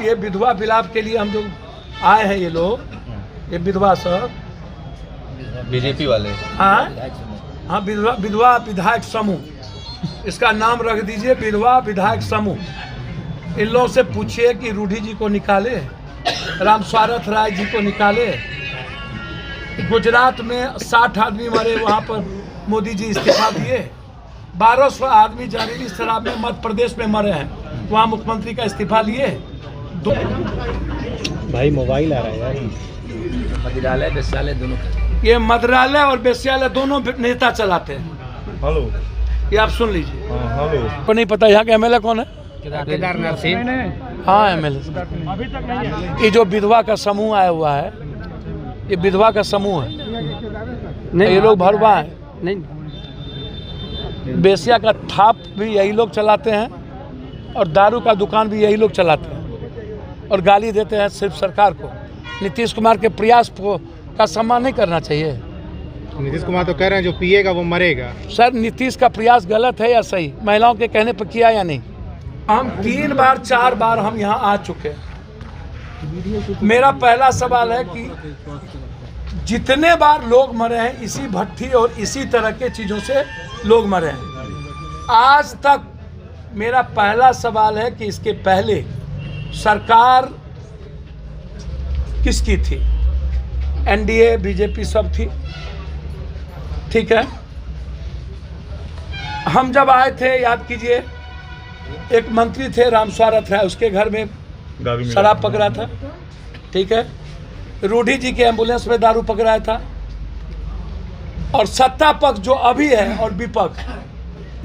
ये विधवा विलाप के लिए हम जो आए हैं, ये लोग, ये विधवा सब बीजेपी वाले, हाँ विधवा विधायक समूह, इसका नाम रख दीजिए विधवा विधायक समूह। इन लोगों से पूछिए कि रूढ़ी जी को निकाले, राम स्वारथ राय जी को निकाले। गुजरात में 60 आदमी मरे, वहाँ पर मोदी जी इस्तीफा दिए। 1200 आदमी जहरीली शराब में मध्य प्रदेश में मरे हैं, वहाँ मुख्यमंत्री का इस्तीफा लिए। भाई मोबाइल आ रहा है यार। मदिरालय बेस्यालय दोनों, ये मदिरालय और बेस्यालय दोनों नेता चलाते हैं। हेलो, ये आप सुन लीजिए। हेलो, को नहीं पता यहाँ का एमएलए कौन है? केदारनाथ सिंह। हाँ एमएलए अभी तक नहीं है। ये जो विधवा का समूह आया हुआ है, ये विधवा का समूह है। नहीं, ये लोग भरवा है। नहीं, बेसिया का थाप भी यही लोग चलाते हैं और दारू का दुकान भी यही लोग चलाते हैं और गाली देते हैं सिर्फ सरकार को। नीतीश कुमार के प्रयास का सम्मान नहीं करना चाहिए। नीतीश कुमार तो कह रहे हैं जो पिएगा वो मरेगा। सर नीतीश का प्रयास गलत है या सही? महिलाओं के कहने पर किया या नहीं? हम 3 बार 4 बार हम यहाँ आ चुके हैं। मेरा पहला सवाल है कि जितने बार लोग मरे हैं इसी भट्टी और इसी तरह के चीज़ों से लोग मरे हैं। आज तक मेरा पहला सवाल है कि इसके पहले सरकार किसकी थी? एनडीए बीजेपी सब थी, ठीक है। हम जब आए थे, याद कीजिए, एक मंत्री थे राम स्वारथ राय, उसके घर में शराब पकड़ा था, ठीक है। रूढ़ी जी के एम्बुलेंस में दारू पकड़ाया था। और सत्ता पक्ष जो अभी है और विपक्ष,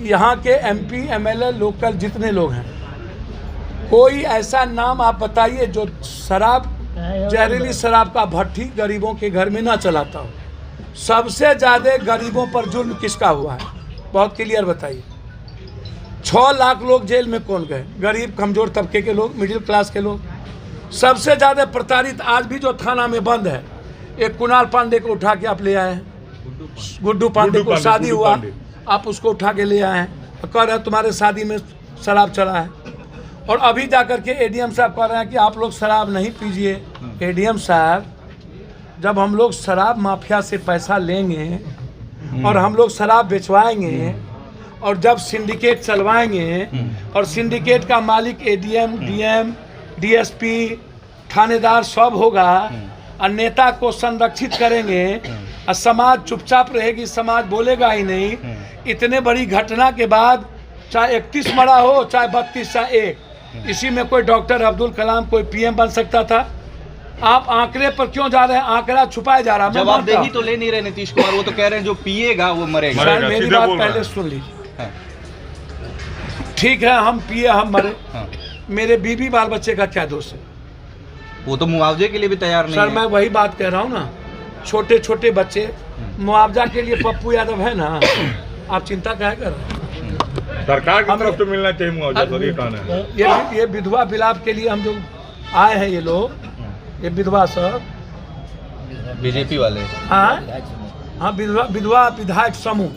यहाँ के एमपी एमएलए लोकल जितने लोग हैं, कोई ऐसा नाम आप बताइए जो शराब, जहरीली शराब का भट्टी गरीबों के घर में ना चलाता हो। सबसे ज़्यादा गरीबों पर जुल्म किसका हुआ है? बहुत क्लियर बताइए। 6 लाख लोग जेल में कौन गए? गरीब कमजोर तबके के लोग, मिडिल क्लास के लोग। सबसे ज़्यादा प्रताड़ित आज भी जो थाना में बंद है, एक कुणाल पांडे को उठा के आप ले आए हैं। गुड्डू पांडे को शादी हुआ, आप उसको उठा के ले आए हैं, कह रहे हैं तुम्हारे शादी में शराब चला है। और अभी जाकर के एडीएम साहब कह रहे हैं कि आप लोग शराब नहीं पीजिए। एडीएम साहब, जब हम लोग शराब माफिया से पैसा लेंगे और हम लोग शराब बेचवाएंगे और जब सिंडिकेट चलवाएंगे और सिंडिकेट का मालिक एडीएम, डीएम, डीएसपी, थानेदार सब होगा और नेता को संरक्षित करेंगे और समाज चुपचाप रहेगी, समाज बोलेगा ही नहीं। इतने बड़ी घटना के बाद चाहे 31 मरा हो, चाहे 32, चाहे 1, इसी में कोई डॉक्टर अब्दुल कलाम, कोई पीएम बन सकता था। आप आंकड़े पर क्यों जा रहे हैं? आंकड़ा छुपाया जा रहा है। जवाबदेही तो ले नहीं रहे नीतीश कुमार, वो तो कह रहे हैं जो पिएगा वो मरेगा। सर मेरी बात पहले सुन लीजिए। ठीक है, हम पिए हम मरे, मेरे बीवी बाल बच्चे का क्या दोष है? वो तो मुआवजे के लिए भी तैयार नहीं सर है। मैं वही बात कह रहा हूँ ना, छोटे छोटे बच्चे मुआवजा के लिए पप्पू यादव है ना, आप चिंता क्या कर रहे हैं? सरकार की तरफ से मिलना चाहिए मुआवजा, तो ये कहना है। ये विधवा विलाप के लिए हम जो आए हैं, ये लोग, ये विधवा सब बीजेपी वाले, हाँ विधवा विधायक समूह,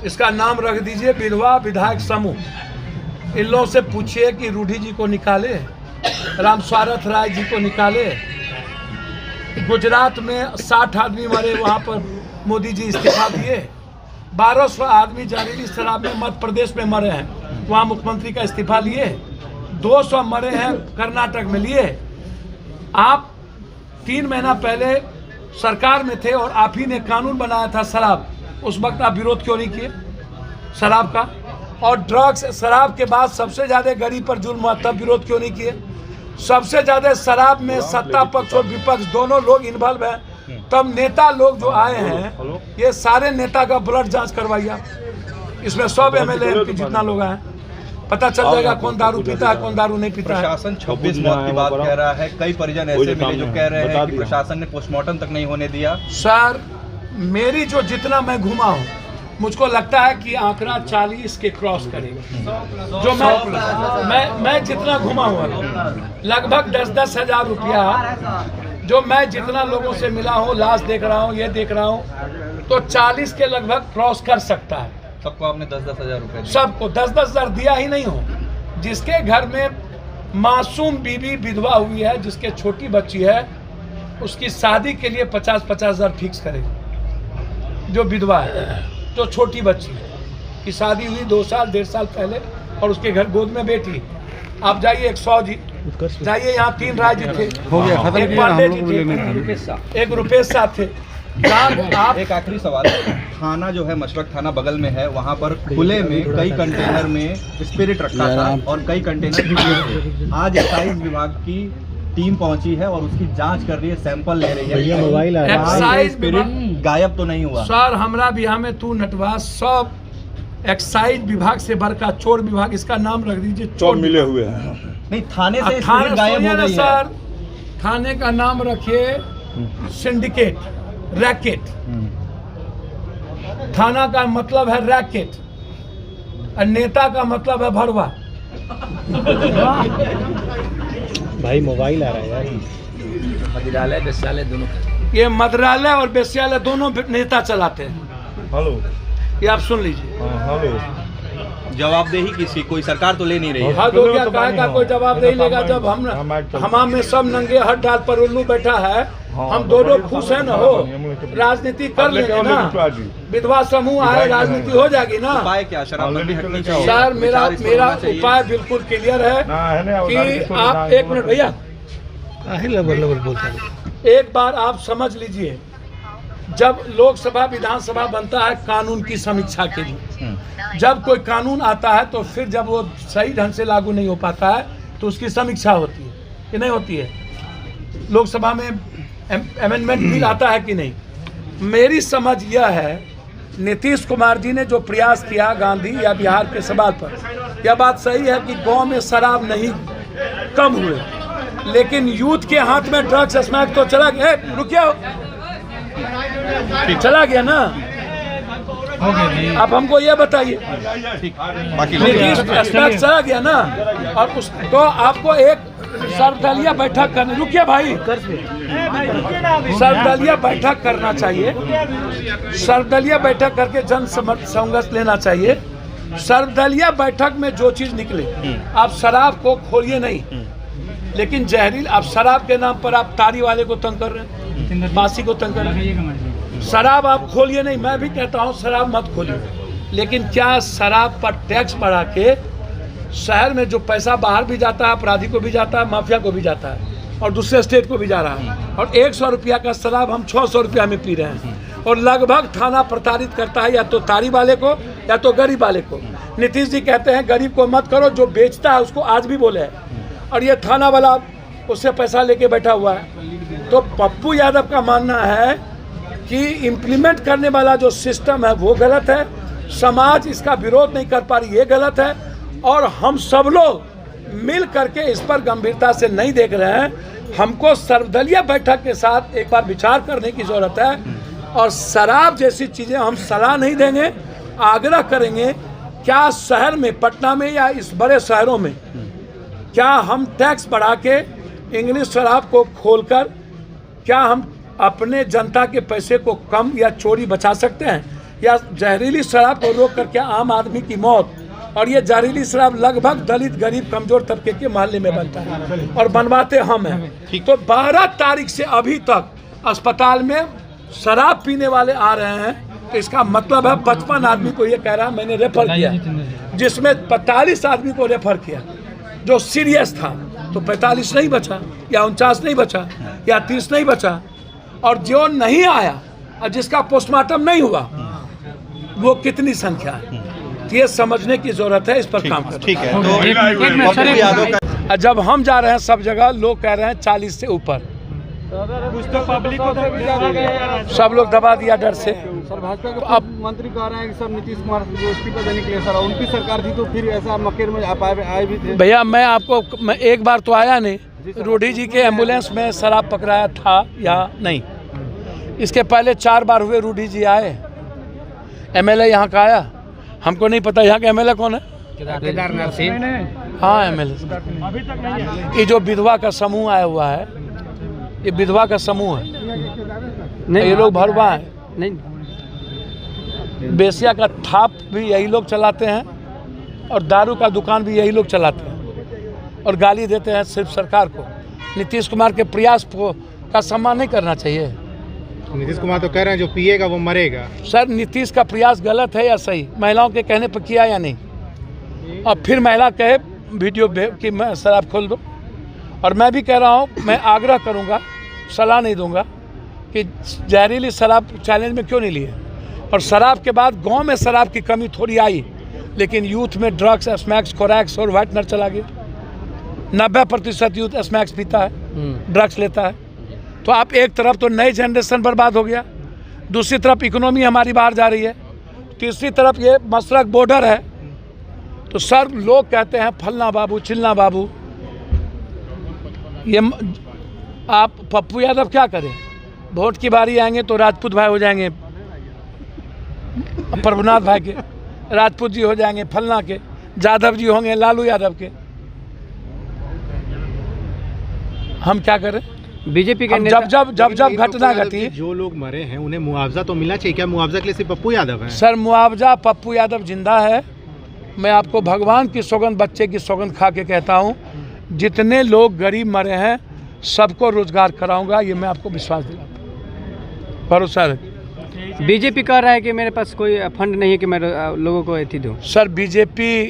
इसका नाम रख दीजिए विधवा विधायक समूह। इन लोगों से पूछिए कि रूढ़ी जी को निकाले, राम स्वारथ राय जी को निकाले। गुजरात में 60 आदमी मरे, वहाँ पर मोदी जी इस्तीफा दिए। 1200 आदमी जहरीली शराब में मध्य प्रदेश में मरे हैं, वहाँ मुख्यमंत्री का इस्तीफा लिए। 200 मरे हैं कर्नाटक में लिए। आप 3 महीना पहले सरकार में थे और आप ही ने कानून बनाया था शराब, उस वक्त आप विरोध क्यों नहीं किए शराब का? और ड्रग्स, शराब के बाद सबसे ज़्यादा गरीब पर जुल्म हुआ, तब विरोध क्यों नहीं किए? सबसे ज़्यादा शराब में सत्ता पक्ष और विपक्ष दोनों लोग इन्वॉल्व हैं, तब नेता लोग जो आए हैं, ये सारे नेता का ब्लड जांच करवाइए। इसमें सब एमएलए एमपी जितना लोग आए, पता चल जाएगा कौन दारू पीता है, कौन दारू नहीं पीता है। प्रशासन 26 मौत की बात कह रहा है। कई परिजन ऐसे मिले जो कह रहे हैं कि प्रशासन ने पोस्टमार्टम तक नहीं होने दिया। सर मेरी जो जितना मैं घुमा हूँ, मुझको लगता है कि आंकड़ा 40 के क्रॉस करेगा। जो मैं जितना घुमा हुआ लगभग 10-10 हज़ार रुपया, जो मैं जितना लोगों से मिला हूँ, लाश देख रहा हूँ, ये देख रहा हूँ, तो 40 के लगभग क्रॉस कर सकता है। सबको आपने 10-10 हज़ार रुपए? सबको 10-10 हज़ार दिया ही नहीं हो। जिसके घर में मासूम बीवी विधवा हुई है जिसके छोटी बच्ची है, उसकी शादी के लिए 50-50 हज़ार फिक्स करेगी। जो विधवा है, जो छोटी बच्ची की शादी हुई 2 साल 1.5 साल पहले और उसके घर गोद में बेटी। आप जाइए 100 जी, जाइए यहाँ 3 राय जी थे, एक पांडे जी थे, एक रुपेश साहब थे। आप एक आखिरी सवाल, थाना जो है मशरक थाना बगल में है, वहाँ पर खुले में कई कंटेनर में स्पिरिट रखा था और कई कंटेनर आज एक्साइज विभाग की टीम पहुंची है और उसकी जांच कर रही है, सैंपल ले रही है। मोबाइल एक्साइज स्पिरिट गायब तो नहीं हुआ सर? हमरा बिहार में तू नटवा सब एक्साइज विभाग से बढ़कर चोर विभाग, इसका नाम रख दीजिए चोर मिले हुए हैं। नहीं, थाने से थाने स्पिरिट गायब हो गई है सर। थाने का नाम रखिए सिंडिकेट, रैकेट। थाना का मतलब है रैकेट और नेता का मतलब है भरवा। भाई मोबाइल आ रहा है यार। मदिरालय बेस्यालय दोनों, ये मदिरालय और बेस्यालय दोनों नेता चलाते हैं। हेलो, ये आप सुन लीजिए। हेलो, जवाबदेही किसी कोई सरकार तो ले नहीं रही है। हद हो गया, काहे का कोई जवाब नहीं लेगा जब हम में सब नंगे हट डाल पर उल्लू बैठा है। हम दोनों खुश है ना, हो राजनीति कर लेंगे ना, विधवा समूह आए, राजनीति हो जाएगी ना। उपाय क्या, शराबबंदी हटनी चाहिए? सर मेरा उपाय बिल्कुल क्लियर है कि आप, एक मिनट भैया, एक बार आप समझ लीजिए, जब लोकसभा विधानसभा बनता है कानून की समीक्षा के लिए, जब कोई कानून आता है तो फिर जब वो सही ढंग से लागू नहीं हो पाता है तो उसकी समीक्षा होती है कि नहीं होती है। लोकसभा में अमेंडमेंट बिल आता है कि नहीं। मेरी समझ यह है, नीतीश कुमार जी ने जो प्रयास किया गांधी या बिहार के सवाल पर, यह बात सही है कि गांव में शराब नहीं कम हुए, लेकिन यूथ के हाथ में ड्रग्स स्मैक तो चला गया। रुकिए, चला गया ना। अब हमको ये बताइए, नीतीश स्मैक चला गया ना, और उस तो आपको एक सर्वदलीय बैठक करनी, रुकिए भाई, सर्वदलीय बैठक करना चाहिए। सर्वदलीय बैठक करके जन संघर्ष लेना चाहिए। सर्वदलीय बैठक में जो चीज निकले, आप शराब को खोलिए नहीं, लेकिन जहरील, आप शराब के नाम पर आप तारी वाले को तंग कर रहे हैं, बासी को तंग कर रहे हैं। शराब आप खोलिए नहीं, मैं भी कहता हूँ शराब मत खोलिए, लेकिन क्या शराब पर टैक्स बढ़ा के शहर में जो पैसा बाहर भी जाता है, अपराधी को भी जाता है, माफिया को भी जाता है और दूसरे स्टेट को भी जा रहा है, और 100 रुपया का शराब हम 600 रुपया में पी रहे हैं, और लगभग थाना प्रताड़ित करता है या तो तारी वाले को या तो गरीब वाले को। नीतीश जी कहते हैं गरीब को मत करो, जो बेचता है उसको आज भी बोले है, और ये थाना वाला उससे पैसा लेके बैठा हुआ है। तो पप्पू यादव का मानना है कि इम्प्लीमेंट करने वाला जो सिस्टम है वो गलत है, समाज इसका विरोध नहीं कर पा रही, ये गलत है, और हम सब लोग मिल करके इस पर गंभीरता से नहीं देख रहे हैं। हमको सर्वदलीय बैठक के साथ एक बार विचार करने की जरूरत है, और शराब जैसी चीज़ें हम सलाह नहीं देंगे, आग्रह करेंगे। क्या शहर में, पटना में या इस बड़े शहरों में, क्या हम टैक्स बढ़ा के इंग्लिश शराब को खोलकर क्या हम अपने जनता के पैसे को कम या चोरी बचा सकते हैं? या जहरीली शराब को रोक कर क्या आम आदमी की मौत, और ये जहरीली शराब लगभग दलित, गरीब, कमजोर तबके के मोहल्ले में बनता है और बनवाते हम हैं। तो 12 तारीख से अभी तक अस्पताल में शराब पीने वाले आ रहे हैं, तो इसका मतलब है 55 आदमी को ये कह रहा है मैंने रेफर किया, जिसमें 45 आदमी को रेफर किया जो सीरियस था, तो 45 नहीं बचा, या 49 नहीं बचा, या 30 नहीं बचा, और जो नहीं आया और जिसका पोस्टमार्टम नहीं हुआ वो कितनी संख्या है, ये समझने की जरूरत है, इस पर काम करना। ठीक है, तो पप्पू यादव का जब हम जा रहे हैं सब जगह लोग कह रहे हैं 40 से ऊपर, सब लोग दबा दिया डर से। सर भाजपा के अब मंत्री कह रहे हैं कि सर नीतीश कुमार को इस्तीफा देने के लिए, सर उनकी सरकार थी तो फिर ऐसा मकेर में आप आए भी थे। भैया मैं एक बार तो आया नहीं, रूडी जी के एम्बुलेंस में शराब पकड़ाया था या नहीं, इसके पहले 4 बार हुए रूडी जी आए, एमएलए यहाँ का आया, हमको नहीं पता यहाँ का एमएलए कौन है, केदारनाथ सिंह, हाँ एमएलए। ये जो विधवा का समूह आया हुआ है, ये विधवा का समूह है, ये लोग भरवा है, नहीं बेसिया का थाप भी यही लोग चलाते हैं और दारू का दुकान भी यही लोग चलाते हैं। और गाली देते हैं सिर्फ सरकार को। नीतीश कुमार के प्रयास का सम्मान नहीं करना चाहिए। नीतीश कुमार तो कह रहे हैं जो पिएगा वो मरेगा। सर नीतीश का प्रयास गलत है या सही? महिलाओं के कहने पर किया या नहीं? और फिर महिला कहे वीडियो कि मैं शराब खोल दूँ। और मैं भी कह रहा हूँ, मैं आग्रह करूँगा, सलाह नहीं दूँगा कि जहरीली शराब चैलेंज में क्यों नहीं लिए। और शराब के बाद गांव में शराब की कमी थोड़ी आई, लेकिन यूथ में ड्रग्स, स्मैक्स, कोरैक्स और व्हाइटनर चला गया। 90% यूथ स्मैक्स पीता है, ड्रग्स लेता है। तो आप एक तरफ तो नई जनरेशन बर्बाद हो गया, दूसरी तरफ इकोनॉमी हमारी बाहर जा रही है, तीसरी तरफ ये मशरक बॉर्डर है। तो सर लोग कहते हैं फलना बाबू चिलना बाबू। ये आप पप्पू यादव क्या करें? वोट की बारी आएंगे तो राजपूत भाई हो जाएंगे, प्रभुनाथ भाई के राजपूत जी हो जाएंगे, फलना के यादव जी होंगे, लालू यादव के। हम क्या करें? बीजेपी के जब घटना घटी, जो लोग मरे हैं उन्हें मुआवजा तो मिलना चाहिए। क्या मुआवजा के लिए सिर्फ पप्पू यादव है? सर मुआवजा पप्पू यादव जिंदा है। मैं आपको भगवान की सौगंध, बच्चे की सौगंध खा के कहता हूँ, जितने लोग गरीब मरे हैं सबको रोजगार कराऊंगा, ये मैं आपको विश्वास दिलाता हूँ, भरोसा रखिए। बीजेपी कह रहा है कि मेरे पास कोई फंड नहीं है कि मैं लोगों को एथी दूँ। सर बीजेपी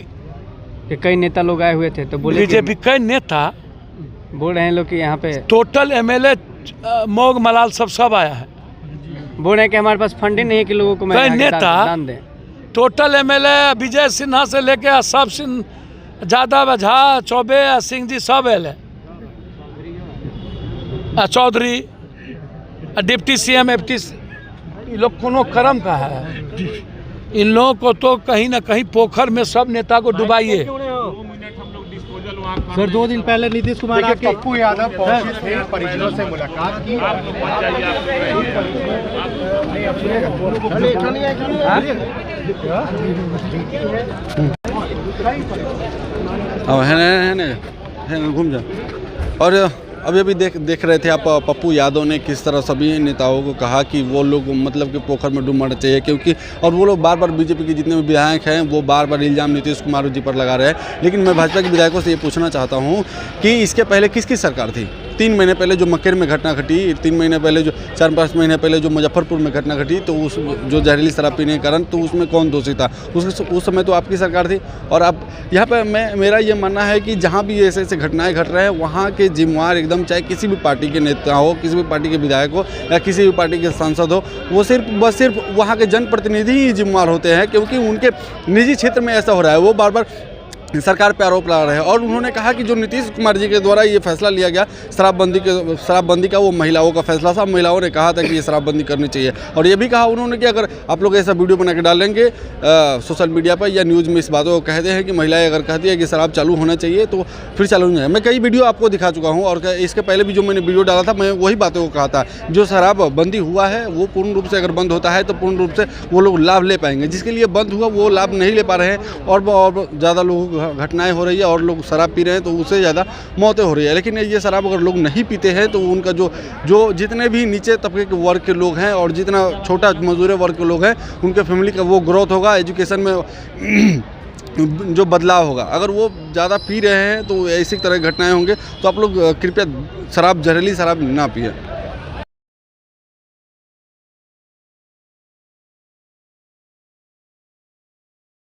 के कई नेता लोग आए हुए थे तो बोले बीजेपी कई नेता बोल रहे हैं लोग कि यहाँ पे टोटल MLA मोग मलाल सब आया है। बोल रहे हैं कि हमारे पास फंडिंग नहीं है कि लोगों को मैं दान दें। टोटल MLA विजय सिन्हा से लेके सब सिंह, यादव, झा, चौबे, सिंह जी सब है, चौधरी, डिप्टी CM, FT, ये लोग कोनो कर्म का है। इन लोगों को तो कहीं ना कहीं पोखर में सब नेता को डुबाइए। सर 2 दिन पहले नीतीश कुमार आके पप्पू यादव पहुंचे थे, परिजनों से मुलाकात की। घूम जा। और अभी अभी देख रहे थे आप पप्पू यादव ने किस तरह सभी नेताओं को कहा कि वो लोग मतलब कि पोखर में डूब मरना चाहिए, क्योंकि और वो लोग बार बार बीजेपी के जितने भी विधायक हैं वो बार बार इल्ज़ाम नीतीश कुमार जी पर लगा रहे हैं। लेकिन मैं भाजपा के विधायकों से ये पूछना चाहता हूँ कि इसके पहले किसकी सरकार थी? 3 महीने पहले जो मक्केर में घटना घटी, 3 महीने पहले जो 4-5 महीने पहले जो मुजफ्फरपुर में घटना घटी, तो उस जो जहरीली शराब पीने के कारण, तो उसमें कौन दोषी था? उस समय तो आपकी सरकार थी। और अब यहाँ पर मेरा ये मानना है कि जहाँ भी ऐसे ऐसे घटनाएं घट रहे हैं वहाँ के जिम्मेवार एकदम, चाहे किसी भी पार्टी के नेता हो, किसी भी पार्टी के विधायक हो या किसी भी पार्टी के सांसद हो, वो सिर्फ वहाँ के जनप्रतिनिधि ही जिम्मेवार होते हैं, क्योंकि उनके निजी क्षेत्र में ऐसा हो रहा है। वो बार बार सरकार पे आरोप लगा रहे हैं। और उन्होंने कहा कि जो नीतीश कुमार जी के द्वारा ये फैसला लिया गया शराबबंदी का, वो महिलाओं का फैसला था। महिलाओं ने कहा था कि ये शराबबंदी करनी चाहिए। और ये भी कहा उन्होंने कि अगर आप लोग ऐसा वीडियो बना के डालेंगे सोशल मीडिया पर या न्यूज़ में इस बातों को कहते हैं कि महिलाएं अगर कहती है कि शराब चालू होना चाहिए तो फिर चालू नहीं है। मैं कई वीडियो आपको दिखा चुका हूँ, और इसके पहले भी जो मैंने वीडियो डाला था मैं वही बातों को कहा था। जो शराबबंदी हुआ है वो पूर्ण रूप से अगर बंद होता है तो पूर्ण रूप से वो लोग लाभ ले पाएंगे। जिसके लिए बंद हुआ वो लाभ नहीं ले पा रहे हैं, और ज़्यादा लोग घटनाएँ हो रही है, और लोग शराब पी रहे हैं तो उससे ज़्यादा मौतें हो रही है। लेकिन ये शराब अगर लोग नहीं पीते हैं तो उनका जो जितने भी नीचे तबके के वर्ग के लोग हैं और जितना छोटा मजदूर वर्ग के लोग हैं, उनके फैमिली का वो ग्रोथ होगा, एजुकेशन में जो बदलाव होगा। अगर वो ज़्यादा पी रहे हैं तो ऐसी तरह की घटनाएं होंगे। तो आप लोग कृपया जहरीली शराब ना पिए।